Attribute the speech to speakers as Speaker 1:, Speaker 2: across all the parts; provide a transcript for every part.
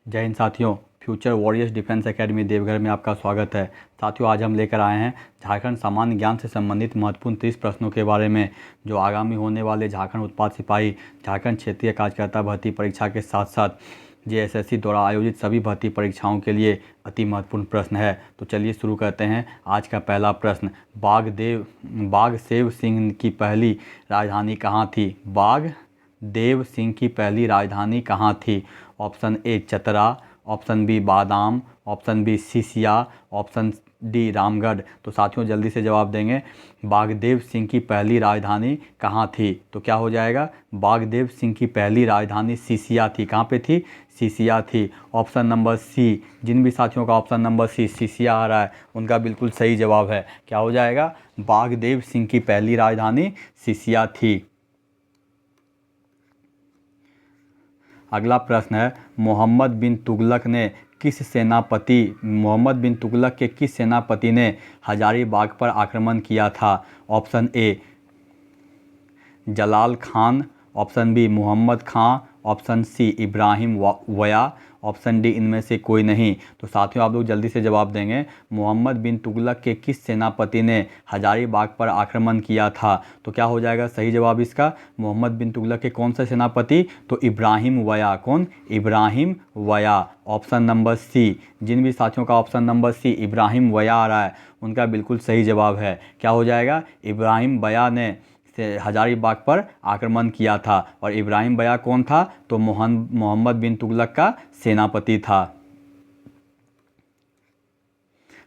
Speaker 1: जय हिंद साथियों। Future warriors defence academy Deoghar में आपका स्वागत है। साथियों, आज हम लेकर आए हैं झारखंड सामान्य ज्ञान से संबंधित महत्वपूर्ण 30 प्रश्नों के बारे में, जो आगामी होने वाले झारखंड उत्पाद सिपाही, झारखंड क्षेत्रीय कार्यकर्ता भर्ती परीक्षा के साथ साथ जेएसएससी द्वारा आयोजित सभी भर्ती परीक्षाओं के लिए अति महत्वपूर्ण प्रश्न है। तो चलिए शुरू करते हैं। आज का पहला प्रश्न, बाघ सेव सिंह की पहली राजधानी कहाँ थी? बाघ देव सिंह की पहली राजधानी कहाँ थी? Option A Chatra, option B Badam, option B Sisia, option D Ramgarh. तो साथियों जल्दी से जवाब देंगे। बाघदेव सिंह की पहली राजधानी कहाँ थी? तो क्या हो जाएगा? बाघदेव सिंह की पहली राजधानी सिसिया थी। कहाँ पे थी? सिसिया थी। ऑप्शन नंबर सी, जिन भी साथियों का ऑप्शन नंबर सी सिसिया आ रहा है उनका बिल्कुल सही जवाब है। क्या हो जाएगा? बाघदेव सिंह की पहली राजधानी सिसिया थी। अगला प्रश्न है, मोहम्मद बिन तुगलक के किस सेनापति ने हजारीबाग पर आक्रमण किया था? Option A Jalal Khan, option B Mohammad Khan, option C Ibrahim वया, ऑप्शन डी इनमें से कोई नहीं। तो साथियों आप लोग जल्दी से जवाब देंगे। मोहम्मद बिन तुगलक के किस सेनापति ने हजारीबाग पर आक्रमण किया था? तो क्या हो जाएगा सही जवाब इसका? मोहम्मद बिन तुगलक के कौन सा सेनापति? तो इब्राहिम वया। कौन? इब्राहिम वया। ऑप्शन नंबर सी, जिन भी साथियों का ऑप्शन नंबर सी इब्राहिम वया आ रहा है उनका बिल्कुल सही जवाब है। क्या हो जाएगा? इब्राहिम वया ने हजारीबाग पर आक्रमण किया था। और इब्राहिम बया कौन था? तो मोहम्मद बिन तुगलक का सेनापति था।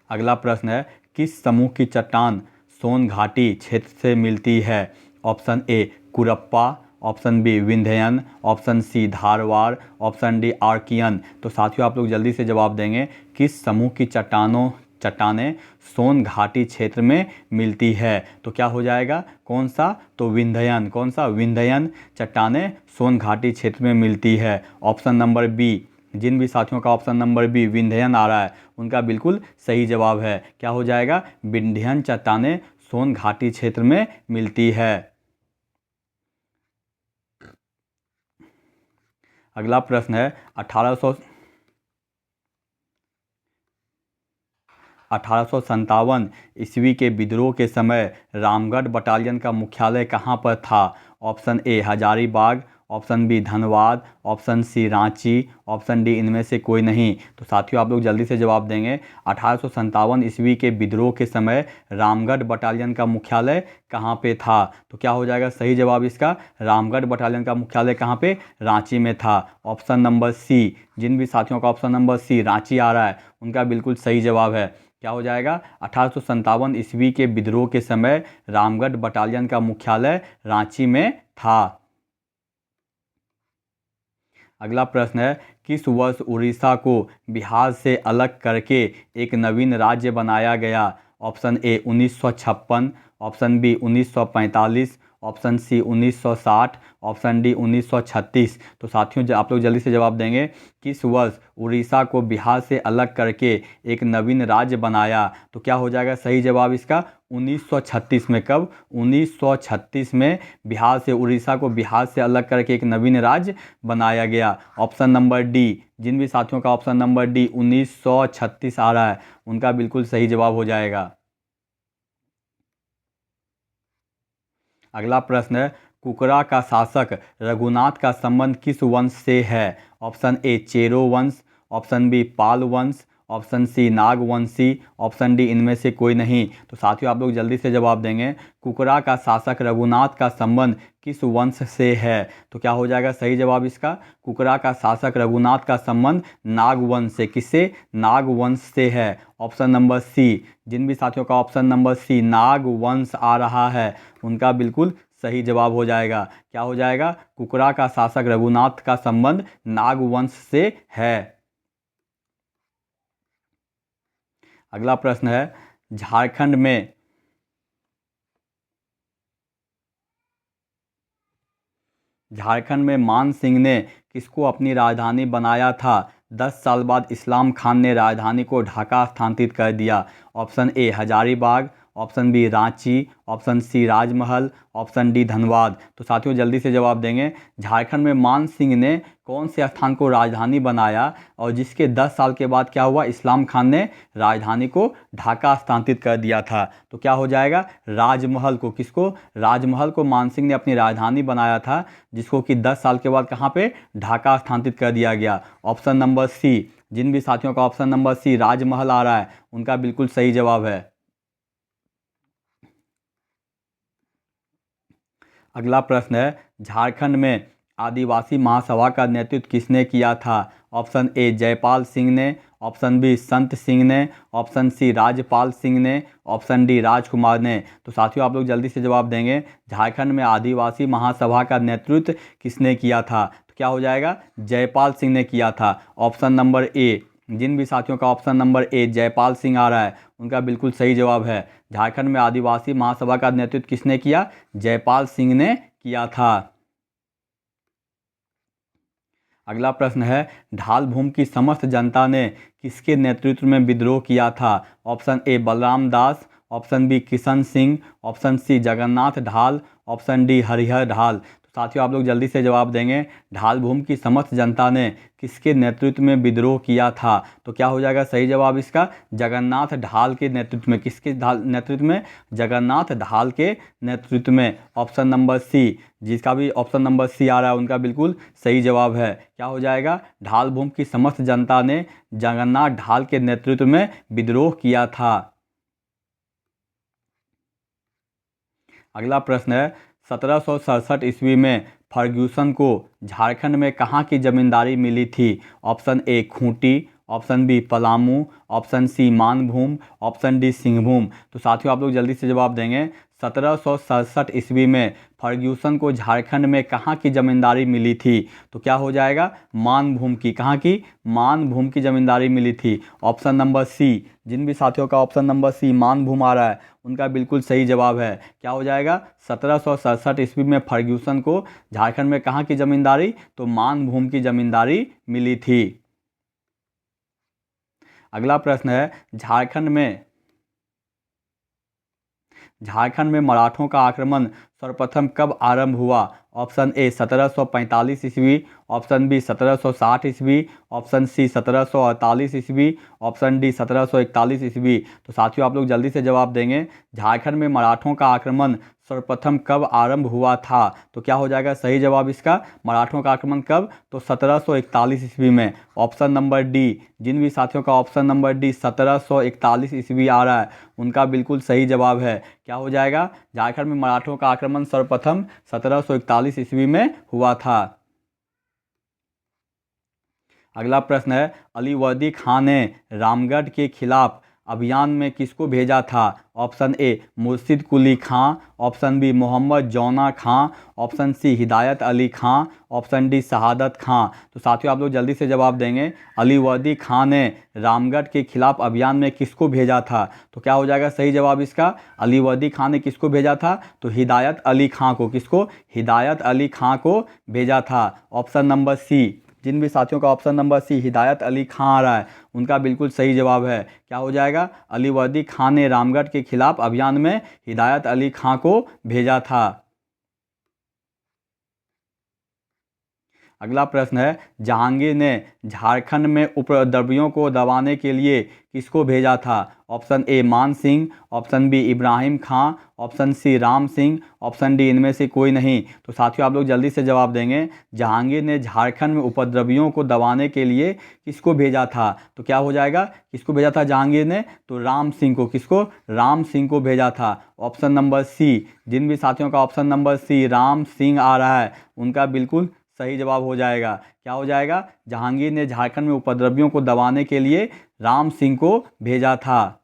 Speaker 1: अगला प्रश्न है, किस समूह की चट्टान सोन घाटी क्षेत्र से मिलती है? ऑप्शन ए कुरप्पा, option B Vindhyan, option C Dharwar, option D archaean. तो साथियों आप लोग जल्दी से जवाब देंगे। किस समूह की चट्टानें सोन घाटी क्षेत्र में मिलती है? तो क्या हो जाएगा? कौन सा? तो विंध्यन। कौन सा? विंध्यन चट्टानें सोन घाटी क्षेत्र में मिलती है। ऑप्शन नंबर बी, जिन भी साथियों का ऑप्शन नंबर बी विंध्यन आ रहा है उनका बिल्कुल सही जवाब है। क्या हो जाएगा? विंध्यन चट्टानें सोन घाटी क्षेत्र में मिलती है। अगला प्रश्न है, 1857 ईस्वी के विद्रोह के समय रामगढ़ बटालियन का मुख्यालय कहाँ पर था? Option A Hazaribagh, option B Dhanbad, option C Ranchi, option D इनमें से कोई नहीं। तो साथियों आप लोग जल्दी से जवाब देंगे। 1857 ईस्वी के विद्रोह के समय रामगढ़ बटालियन का मुख्यालय कहाँ पे था? तो क्या हो जाएगा सही जवाब इसका? रामगढ़ बटालियन का मुख्यालय कहाँ पे? रांची में था। ऑप्शन नंबर सी, जिन भी साथियों का ऑप्शन नंबर सी रांची आ रहा है उनका बिल्कुल सही जवाब है। क्या हो जाएगा? 1857 ईस्वी के विद्रोह के समय रामगढ़ बटालियन का मुख्यालय रांची में था। अगला प्रश्न है, किस वर्ष उड़ीसा को बिहार से अलग करके एक नवीन राज्य बनाया गया? Option A 1956, option B 1945, option C 1960, option D 1936। तो साथियों आप लोग जल्दी से जवाब देंगे। किस वर्ष उड़ीसा को बिहार से अलग करके एक नवीन राज्य बनाया? तो क्या हो जाएगा सही जवाब इसका? 1936 में। कब? 1936 में बिहार से उड़ीसा को बिहार से अलग करके एक नवीन राज्य बनाया गया। ऑप्शन नंबर डी, जिन भी साथियों का ऑप्शन नंबर डी 1936 आ रहा है उनका बिल्कुल सही जवाब हो जाएगा। अगला प्रश्न है, कुकरा का शासक रघुनाथ का संबंध किस वंश से है? ऑप्शन ए चेरो वंश, ऑप्शन बी पाल वंश, option C Nagvanshi, option D इनमें से कोई नहीं। तो साथियों आप लोग जल्दी से जवाब देंगे। कुकरा का शासक रघुनाथ का संबंध किस वंश से है? तो क्या हो जाएगा सही जवाब इसका? कुकरा का शासक रघुनाथ का संबंध नागवंश से। किससे? नागवंश से है। ऑप्शन नंबर सी, जिन भी साथियों का ऑप्शन नंबर सी नागवंश आ रहा है उनका बिल्कुल सही जवाब हो जाएगा। क्या हो जाएगा? कुकरा का शासक रघुनाथ का संबंध नागवंश से है। अगला प्रश्न है, झारखंड में मान सिंह ने किसको अपनी राजधानी बनाया था? 10 साल बाद इस्लाम खान ने राजधानी को ढाका स्थानांतरित कर दिया। Option A Hazaribagh, option B Ranchi, option C Rajmahal, option D Dhanbad. तो साथियों जल्दी से जवाब देंगे। झारखंड में मान सिंह ने कौन से स्थान को राजधानी बनाया और जिसके 10 साल के बाद क्या हुआ, इस्लाम खान ने राजधानी को ढाका स्थानांतरित कर दिया था। तो क्या हो जाएगा, राजमहल को, किसको, राजमहल को मान सिंह ने अपनी राजधानी बनाया था, जिसको कि 10 साल के बाद कहाँ पे, ढाका स्थानांतरित कर दिया गया। ऑप्शन नंबर सी, जिन भी साथियों का ऑप्शन नंबर सी राजमहल आ रहा है उनका बिल्कुल सही जवाब है। अगला प्रश्न है, झारखंड में आदिवासी महासभा का नेतृत्व किसने किया था। ऑप्शन ए जयपाल सिंह ने, ऑप्शन बी संत सिंह ने, ऑप्शन सी राजपाल सिंह ने, ऑप्शन डी राजकुमार ने। तो साथियों आप लोग जल्दी से जवाब देंगे। झारखंड में आदिवासी महासभा का नेतृत्व किसने किया था। तो क्या हो जाएगा, जयपाल सिंह ने किया था। ऑप्शन नंबर ए, जिन भी साथियों का option number A Jaipal Singh आ रहा है उनका बिल्कुल सही जवाब है। झारखंड में आदिवासी महासभा का नेतृत्व किसने किया, जयपाल सिंह ने किया था। अगला प्रश्न है, ढाल भूमि की समस्त जनता ने किसके नेतृत्व में विद्रोह किया था। Option A Balram Das, option B Kishan Singh, option C Jagannath Dhal, option D Harihar ढाल। तो साथियों आप लोग जल्दी से जवाब देंगे। ढाल भूमि की समस्त जनता ने किसके नेतृत्व में विद्रोह किया था। तो क्या हो जाएगा सही जवाब इसका, जगन्नाथ ढाल के नेतृत्व में। किसके नेतृत्व में, जगन्नाथ ढाल के नेतृत्व में। ऑप्शन नंबर सी, जिसका भी ऑप्शन नंबर सी आ रहा है उनका बिल्कुल सही जवाब है। क्या हो जाएगा, ढाल भूमि की समस्त जनता ने जगन्नाथ ढाल के नेतृत्व में विद्रोह किया था। अगला प्रश्न है, 1767 ईस्वी में फर्ग्यूसन को झारखंड में कहाँ की जमींदारी मिली थी। Option A Khunti, option B Palamu, option C Manbhum, option D Singhbhum. तो साथियों आप लोग जल्दी से जवाब देंगे। 1767 ईस्वी में फर्ग्यूसन को झारखंड में कहाँ की जमींदारी मिली थी। तो क्या हो जाएगा, मानभूम की। कहाँ की, मानभूम की जमींदारी मिली थी। ऑप्शन नंबर सी, जिन भी साथियों का ऑप्शन नंबर सी मानभूम आ रहा है उनका बिल्कुल सही जवाब है। क्या हो जाएगा, 1767 ईस्वी में फर्ग्यूसन को झारखंड में कहाँ की जमींदारी, तो मानभूम की जमींदारी मिली थी। अगला प्रश्न है, झारखंड में मराठों का आक्रमण सर्वप्रथम कब आरंभ हुआ। ऑप्शन ए 1745 ईस्वी, ऑप्शन बी 1760 ईस्वी, ऑप्शन सी 1748 ईस्वी, ऑप्शन डी 1741 ईस्वी। तो साथियों आप लोग जल्दी से जवाब देंगे। झारखंड में मराठों का आक्रमण सर्वप्रथम कब आरंभ हुआ था। तो क्या हो जाएगा सही जवाब इसका, मराठों का आक्रमण कब, तो 1741 ईस्वी में। ऑप्शन नंबर डी, जिन भी साथियों का ऑप्शन नंबर डी 1741 ईस्वी आ रहा है उनका बिल्कुल सही जवाब है। क्या हो जाएगा, झारखंड में मराठों का आक्रमण सर्वप्रथम 1741 ईस्वी में हुआ था। अगला प्रश्न है, अलीवर्दी खान ने रामगढ़ के खिलाफ अभियान में किसको भेजा था। ऑप्शन ए मुर्शिद कुली खां, ऑप्शन बी मोहम्मद जौना खां, ऑप्शन सी हिदायत अली खां, ऑप्शन डी शहादत खां। तो साथियों आप लोग जल्दी से जवाब देंगे। अलीवर्दी खान ने रामगढ़ के खिलाफ अभियान में किसको भेजा था। तो क्या हो जाएगा सही जवाब इसका, अलीवर्दी खान ने किसको भेजा था, तो हिदायत अली खां को। किसको, हिदायत अली खां को भेजा था। ऑप्शन नंबर सी, जिन भी साथियों का ऑप्शन नंबर सी हिदायत अली खां आ रहा है उनका बिल्कुल सही जवाब है। क्या हो जाएगा, अलीवर्दी खान ने रामगढ़ के खिलाफ अभियान में हिदायत अली खां को भेजा था। अगला प्रश्न है, जहांगीर ने झारखंड में उपद्रवियों को दबाने के लिए किसको भेजा था। Option A Man Singh, option B Ibrahim Khan, option C Ram Singh, option D इनमें से कोई नहीं। तो साथियों आप लोग जल्दी से जवाब देंगे। जहांगीर ने झारखंड में उपद्रवियों को दबाने के लिए किसको भेजा था। तो क्या हो जाएगा, किसको भेजा था जहांगीर ने, तो राम सिंह को। किसको, राम सिंह को भेजा था। ऑप्शन नंबर सी, जिन भी साथियों का option number C Ram Singh आ रहा है उनका बिल्कुल सही जवाब हो जाएगा। क्या हो जाएगा, जहांगीर ने झारखंड में उपद्रवियों को दबाने के लिए राम सिंह को भेजा था।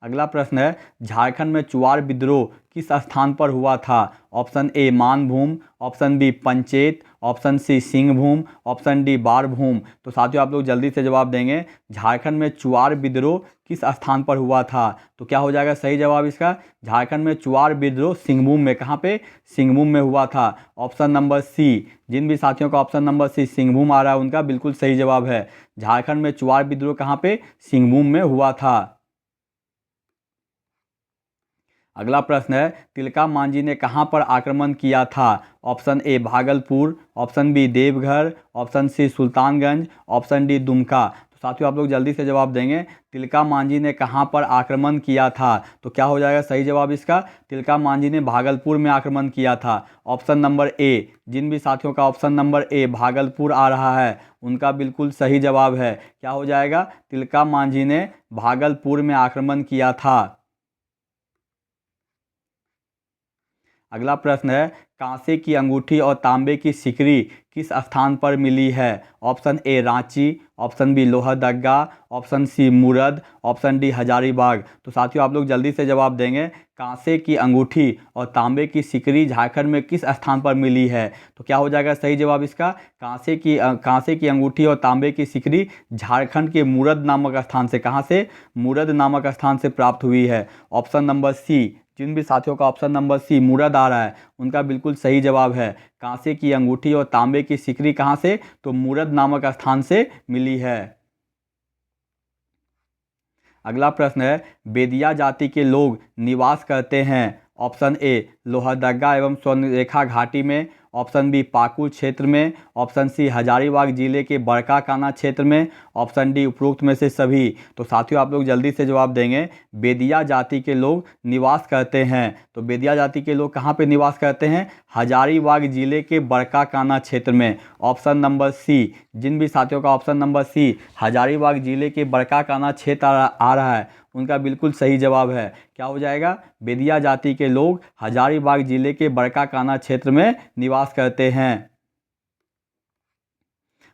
Speaker 1: अगला प्रश्न है, झारखंड में चुआर विद्रोह किस स्थान पर हुआ था। Option A Manbhum, option B Panchet, option C Singhbhum, option D Barabhum. तो साथियों आप लोग जल्दी से जवाब देंगे। झारखंड में चुआर विद्रोह किस स्थान पर हुआ था। तो क्या हो जाएगा सही जवाब इसका, झारखंड में चुआर विद्रोह सिंहभूम में। कहाँ पे, सिंहभूम में हुआ था। ऑप्शन नंबर सी, जिन भी साथियों का ऑप्शन नंबर सी सिंहभूम आ रहा है उनका बिल्कुल सही जवाब है। झारखंड में चुआर विद्रोह कहाँ पे, सिंहभूम में हुआ था। अगला प्रश्न है, तिलका मांझी ने कहाँ पर आक्रमण किया था? Option A Bhagalpur, option B Deoghar, option C Sultanganj, option D Dumka. तो साथियों आप लोग जल्दी से जवाब देंगे। तिलका मांझी ने कहाँ पर आक्रमण किया था? तो क्या हो जाएगा सही जवाब इसका? तिलका मांझी ने भागलपुर में आक्रमण किया था। ऑप्शन नंबर ए, जिन भी साथियों का ऑप्शन नंबर ए भागलपुर आ रहा है उनका बिल्कुल सही जवाब है। क्या हो जाएगा? तिलका मांझी ने भागलपुर में आक्रमण किया था। अगला प्रश्न है, कांसे की अंगूठी और तांबे की सिकरी किस स्थान पर मिली है? Option A Ranchi, option B Lohardaga, option C मुरद, ऑप्शन डी हजारीबाग। तो साथियों आप लोग जल्दी से जवाब देंगे। कांसे की अंगूठी और तांबे की सिकरी झारखंड में किस स्थान पर मिली है? तो क्या हो जाएगा सही जवाब इसका? कांसे की अंगूठी और तांबे की सिकरी झारखंड के मुरद नामक स्थान से, कहाँ से? मुरद नामक स्थान से प्राप्त हुई है। ऑप्शन नंबर सी, जिन भी साथियों का ऑप्शन नंबर सी मुरद आ रहा है उनका बिल्कुल सही जवाब है। कांसे की अंगूठी और तांबे की सिकरी कहाँ से? तो मुरद नामक स्थान से मिली है। अगला प्रश्न है, बेदिया जाति के लोग निवास करते हैं। ऑप्शन ए लोहरदगा एवं स्वर्णरेखा घाटी में, ऑप्शन बी पाकुड़ क्षेत्र में, ऑप्शन सी हजारीबाग जिले के बड़का काना क्षेत्र में, ऑप्शन डी उपरोक्त में से सभी। तो साथियों आप लोग जल्दी से जवाब देंगे। बेदिया जाति के लोग निवास करते हैं, तो बेदिया जाति के लोग कहाँ पे निवास करते हैं? हजारीबाग जिले के बड़का काना क्षेत्र में। ऑप्शन नंबर सी, जिन भी साथियों का ऑप्शन नंबर सी हजारीबाग जिले के बड़का काना क्षेत्र आ रहा है उनका बिल्कुल सही जवाब है। क्या हो जाएगा? बेदिया जाति के लोग हजारीबाग जिले के बड़का काना क्षेत्र में निवास करते हैं।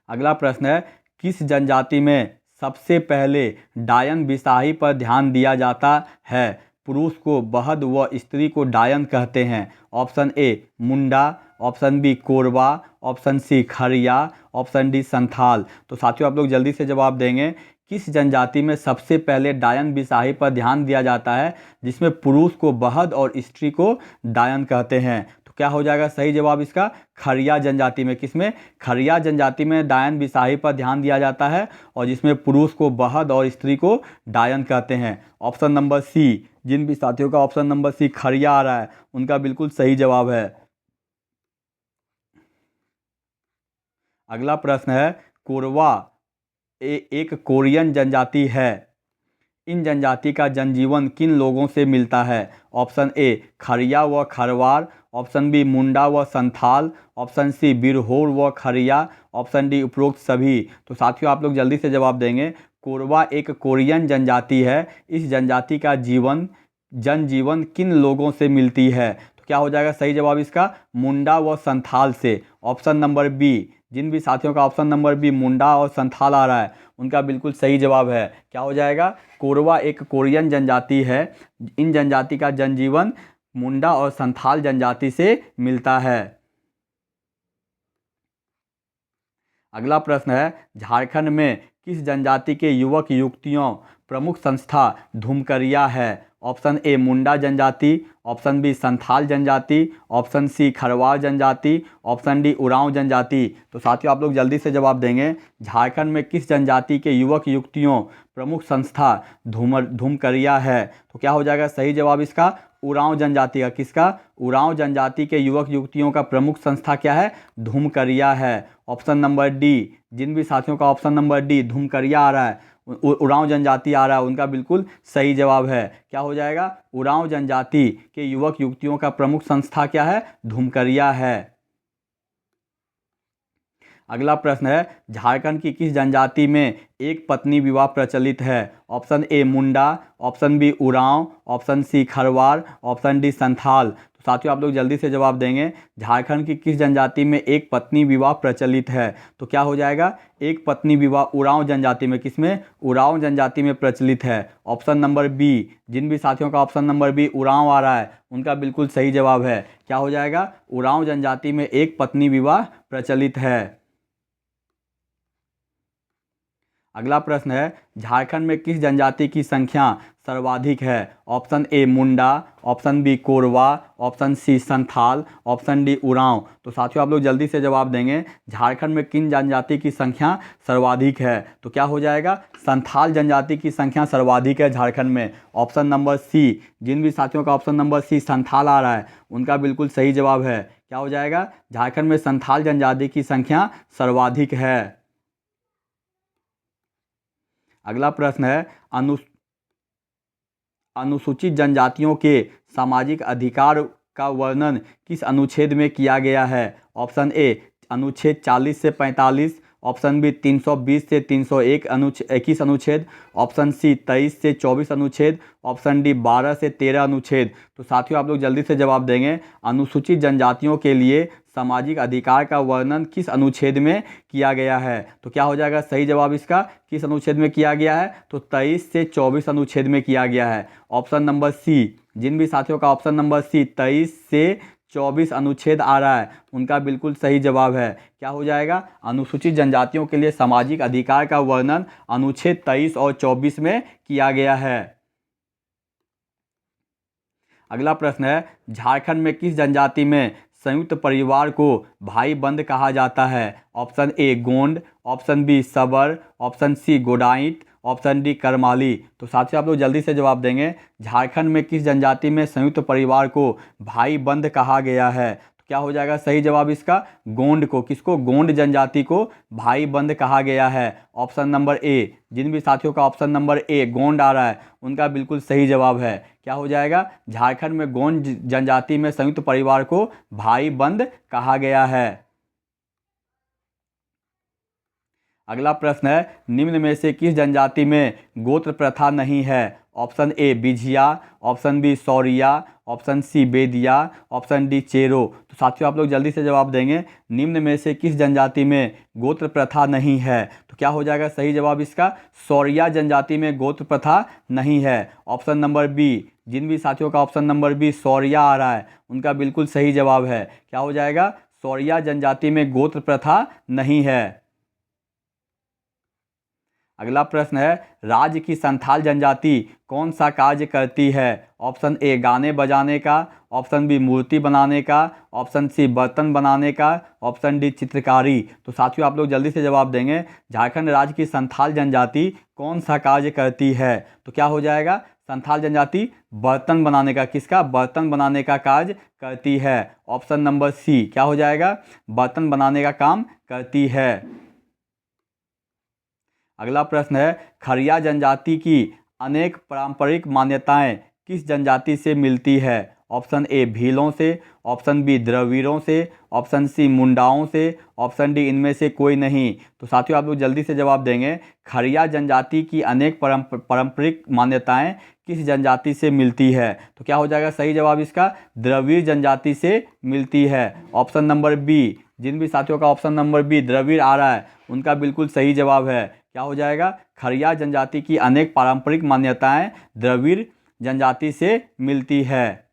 Speaker 1: अगला प्रश्न है, किस जनजाति में सबसे पहले डायन बिसाही पर ध्यान दिया जाता है? पुरुष को बहद व स्त्री को डायन कहते हैं। Option A Munda, option B Korba, option C Kharia, option D Santhal. तो साथियों आप लोग जल्दी से जवाब देंगे। किस जनजाति में सबसे पहले डायन बिसाही पर ध्यान दिया जाता है जिसमें पुरुष को बहद और स्त्री को डायन कहते हैं? तो क्या हो जाएगा सही जवाब इसका? खरिया जनजाति में। किसमें? खरिया जनजाति में डायन बिसाही पर ध्यान दिया जाता है और जिसमें पुरुष को बहद और स्त्री को डायन कहते हैं। ऑप्शन नंबर सी, जिन भी साथियों का ऑप्शन नंबर सी खरिया आ रहा है उनका बिल्कुल सही जवाब है। अगला प्रश्न है, कोरवा एक कोरियन जनजाति है। इन जनजाति का जनजीवन किन लोगों से मिलता है? ऑप्शन ए खरिया व खरवार, ऑप्शन बी मुंडा व संथाल, ऑप्शन सी बिरहोर व खरिया, ऑप्शन डी उपरोक्त सभी। तो साथियों आप लोग जल्दी से जवाब देंगे। कोरवा एक कोरियन जनजाति है। इस जनजाति का जनजीवन किन लोगों से मिलती है? तो क्या हो जाएगा सही जवाब इसका? मुंडा व संथाल से। ऑप्शन नंबर बी, जिन भी साथियों का ऑप्शन नंबर बी मुंडा और संथाल आ रहा है उनका बिल्कुल सही जवाब है। क्या हो जाएगा? कोरवा एक कोरियन जनजाति है। इन जनजाति का जनजीवन मुंडा और संथाल जनजाति से मिलता है। अगला प्रश्न है, झारखंड में किस जनजाति के युवक युवतियों प्रमुख संस्था धूमकरिया है? ऑप्शन ए मुंडा जनजाति, ऑप्शन बी संथाल जनजाति, ऑप्शन सी खरवार जनजाति, ऑप्शन डी उरांव जनजाति। तो साथियों आप लोग जल्दी से जवाब देंगे। झारखंड में किस जनजाति के युवक युवतियों प्रमुख संस्था धूमकरिया है? तो क्या हो जाएगा सही जवाब इसका? उरांव जनजाति का। किसका? उरांव जनजाति के युवक युवतियों का प्रमुख संस्था क्या है? धूमकरिया है। ऑप्शन नंबर डी, जिन भी साथियों का ऑप्शन नंबर डी धूमकरिया आ रहा है, उरांव जनजाति आ रहा है, उनका बिल्कुल सही जवाब है। क्या हो जाएगा? उरांव जनजाति के युवक युवतियों का प्रमुख संस्था क्या है? धूमकरिया है। अगला प्रश्न है, झारखंड की किस जनजाति में एक पत्नी विवाह प्रचलित है? Option A Munda, option B Oraon, option C Kharwar, option D Santhal. तो साथियों आप लोग जल्दी से जवाब देंगे। झारखंड की किस जनजाति में एक पत्नी विवाह प्रचलित है? तो क्या हो जाएगा? एक पत्नी विवाह उरांव जनजाति में। किसमें? उरांव जनजाति में प्रचलित है। ऑप्शन नंबर बी, जिन भी साथियों का ऑप्शन नंबर बी उरांव आ रहा है उनका बिल्कुल सही जवाब है। क्या हो जाएगा? उरांव जनजाति में एक पत्नी विवाह प्रचलित है। अगला प्रश्न है, झारखंड में किस जनजाति की संख्या सर्वाधिक है? Option A Munda, option B Korwa, option C Santhal, option D Oraon. तो साथियों आप लोग जल्दी से जवाब देंगे, झारखंड में किन जनजाति की संख्या सर्वाधिक है? तो क्या हो जाएगा? संथाल जनजाति की संख्या सर्वाधिक है झारखंड में। ऑप्शन नंबर सी, जिन भी साथियों का ऑप्शन नंबर सी संथाल आ रहा है उनका बिल्कुल सही जवाब है। क्या हो जाएगा? झारखंड में संथाल जनजाति की संख्या सर्वाधिक है। अगला प्रश्न है, अनुसूचित जनजातियों के सामाजिक अधिकार का वर्णन किस अनुच्छेद में किया गया है? ऑप्शन ए अनुच्छेद 40 से 45, ऑप्शन बी 320 से 301 21 अनुच्छेद, ऑप्शन सी 23 से 24 अनुच्छेद, ऑप्शन डी 12 से 13 अनुच्छेद। तो साथियों आप लोग जल्दी से जवाब देंगे, अनुसूचित जनजातियों के लिए सामाजिक अधिकार का वर्णन किस अनुच्छेद में किया गया है? तो क्या हो जाएगा सही जवाब इसका? किस अनुच्छेद में किया गया है? तो 23 से 24 अनुच्छेद में किया गया है। ऑप्शन नंबर सी, जिन भी साथियों का ऑप्शन नंबर सी 23 से 24 अनुच्छेद आ रहा है उनका बिल्कुल सही जवाब है। क्या हो जाएगा? अनुसूचित जनजातियों के लिए सामाजिक अधिकार का वर्णन अनुच्छेद 23 और 24 में किया गया है। अगला प्रश्न है, झारखंड में किस जनजाति में संयुक्त परिवार को भाई बंद कहा जाता है? Option A Gond, option B Sabar, option C Godait, option D Karmali. तो साथियों आप लोग जल्दी से जवाब देंगे, झारखंड में किस जनजाति में संयुक्त परिवार को भाई बंद कहा गया है? तो क्या हो जाएगा सही जवाब इसका? गोंड को। किसको? गोंड जनजाति को भाई बंद कहा गया है। ऑप्शन नंबर ए, जिन भी साथियों का ऑप्शन नंबर ए गोंड आ रहा है उनका बिल्कुल सही जवाब है। क्या हो जाएगा? झारखंड में गोंड जनजाति में संयुक्त परिवार को भाई बंद कहा गया है। अगला प्रश्न है, निम्न में से किस जनजाति में गोत्र प्रथा नहीं है? Option A Bijhia, option B Sauria, option C Bedia, option D Chero. तो साथियों आप लोग जल्दी से जवाब देंगे, निम्न में से किस जनजाति में गोत्र प्रथा नहीं है? तो क्या हो जाएगा सही जवाब इसका? सौरिया जनजाति में गोत्र प्रथा नहीं है। ऑप्शन नंबर बी, जिन भी साथियों का ऑप्शन नंबर बी सौरिया आ रहा है उनका बिल्कुल सही जवाब है। क्या हो जाएगा? सौरिया जनजाति में गोत्र प्रथा नहीं है। अगला प्रश्न है, राज्य की संथाल जनजाति कौन सा कार्य करती है? ऑप्शन ए गाने बजाने का, ऑप्शन बी मूर्ति बनाने का, ऑप्शन सी बर्तन बनाने का, ऑप्शन डी चित्रकारी। तो साथियों आप लोग जल्दी से जवाब देंगे, झारखंड राज्य की संथाल जनजाति कौन सा कार्य करती है? तो क्या हो जाएगा? संथाल जनजाति बर्तन बनाने का, किसका? बर्तन बनाने का कार्य करती है। ऑप्शन नंबर सी, क्या हो जाएगा? बर्तन बनाने का काम करती है। अगला प्रश्न है, खरिया जनजाति की अनेक पारंपरिक मान्यताएं किस जनजाति से मिलती है? ऑप्शन ए भीलों से, ऑप्शन बी द्रविड़ों से, ऑप्शन सी मुंडाओं से, ऑप्शन डी इनमें से कोई नहीं। तो साथियों आप लोग जल्दी से जवाब देंगे, खरिया जनजाति की अनेक पारंपरिक मान्यताएं किस जनजाति से मिलती है? तो क्या हो जाएगा सही जवाब इसका? द्रविड़ जनजाति से मिलती है। ऑप्शन नंबर बी, जिन भी साथियों का ऑप्शन नंबर बी द्रविड़ आ रहा है उनका बिल्कुल सही जवाब है। क्या हो जाएगा? खरिया जनजाति की अनेक पारंपरिक मान्यताएं द्रविड़ जनजाति से मिलती है।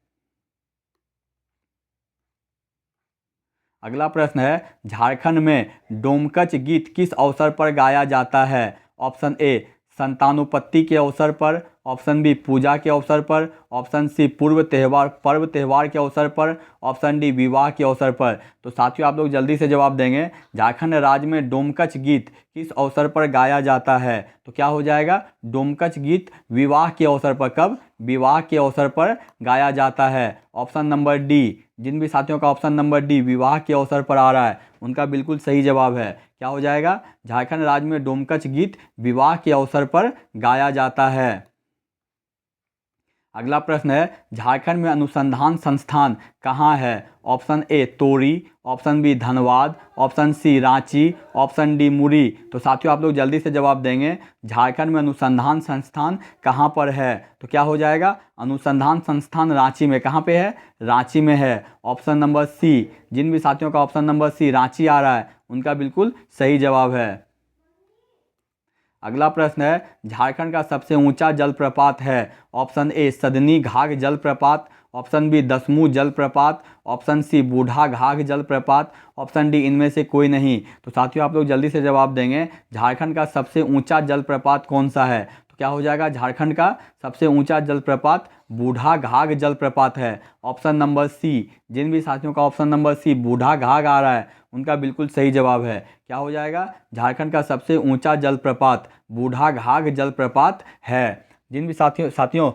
Speaker 1: अगला प्रश्न है, झारखंड में डोमकच गीत किस अवसर पर गाया जाता है? ऑप्शन ए संतानोपत्ति के अवसर पर, ऑप्शन बी पूजा के अवसर पर, ऑप्शन सी पर्व त्यौहार के अवसर पर, ऑप्शन डी विवाह के अवसर पर। तो साथियों आप लोग जल्दी से जवाब देंगे, झारखंड राज्य में डोमकच गीत किस अवसर पर गाया जाता है? तो क्या हो जाएगा? डोमकच गीत विवाह के अवसर पर। कब? विवाह के अवसर पर गाया जाता है। ऑप्शन नंबर डी, जिन भी साथियों का ऑप्शन नंबर डी विवाह के अवसर पर आ रहा है उनका बिल्कुल सही जवाब है। क्या हो जाएगा? झारखंड राज्य में डोमकच गीत विवाह के अवसर पर गाया जाता है। अगला प्रश्न है, झारखंड में अनुसंधान संस्थान कहाँ है? Option A Tori, option B Dhanbad, option C Ranchi, option D Muri. तो साथियों आप लोग जल्दी से जवाब देंगे, झारखंड में अनुसंधान संस्थान कहाँ पर है? तो क्या हो जाएगा? अनुसंधान संस्थान रांची में। कहाँ पे है? रांची में है। ऑप्शन नंबर सी, जिन भी साथियों का ऑप्शन नंबर सी रांची आ रहा है उनका बिल्कुल सही जवाब है। अगला प्रश्न है, झारखंड का सबसे ऊंचा जलप्रपात है? ऑप्शन ए सदनी घाघ जलप्रपात, ऑप्शन बी दसमू जलप्रपात, ऑप्शन सी बूढ़ा घाघ जलप्रपात, ऑप्शन डी इनमें से कोई नहीं। तो साथियों आप लोग जल्दी से जवाब देंगे। झारखंड का सबसे ऊंचा जलप्रपात कौन सा है? तो क्या हो जाएगा? झारखंड का सबसे ऊंचा जलप्रपात बूढ़ा घाघ जलप्रपात है। ऑप्शन नंबर सी, जिन भी साथियों का ऑप्शन नंबर सी बूढ़ा घाघ आ रहा है उनका बिल्कुल सही जवाब है। क्या हो जाएगा? झारखंड का सबसे ऊंचा जलप्रपात बूढ़ा घाघ जलप्रपात है। जिन भी साथियों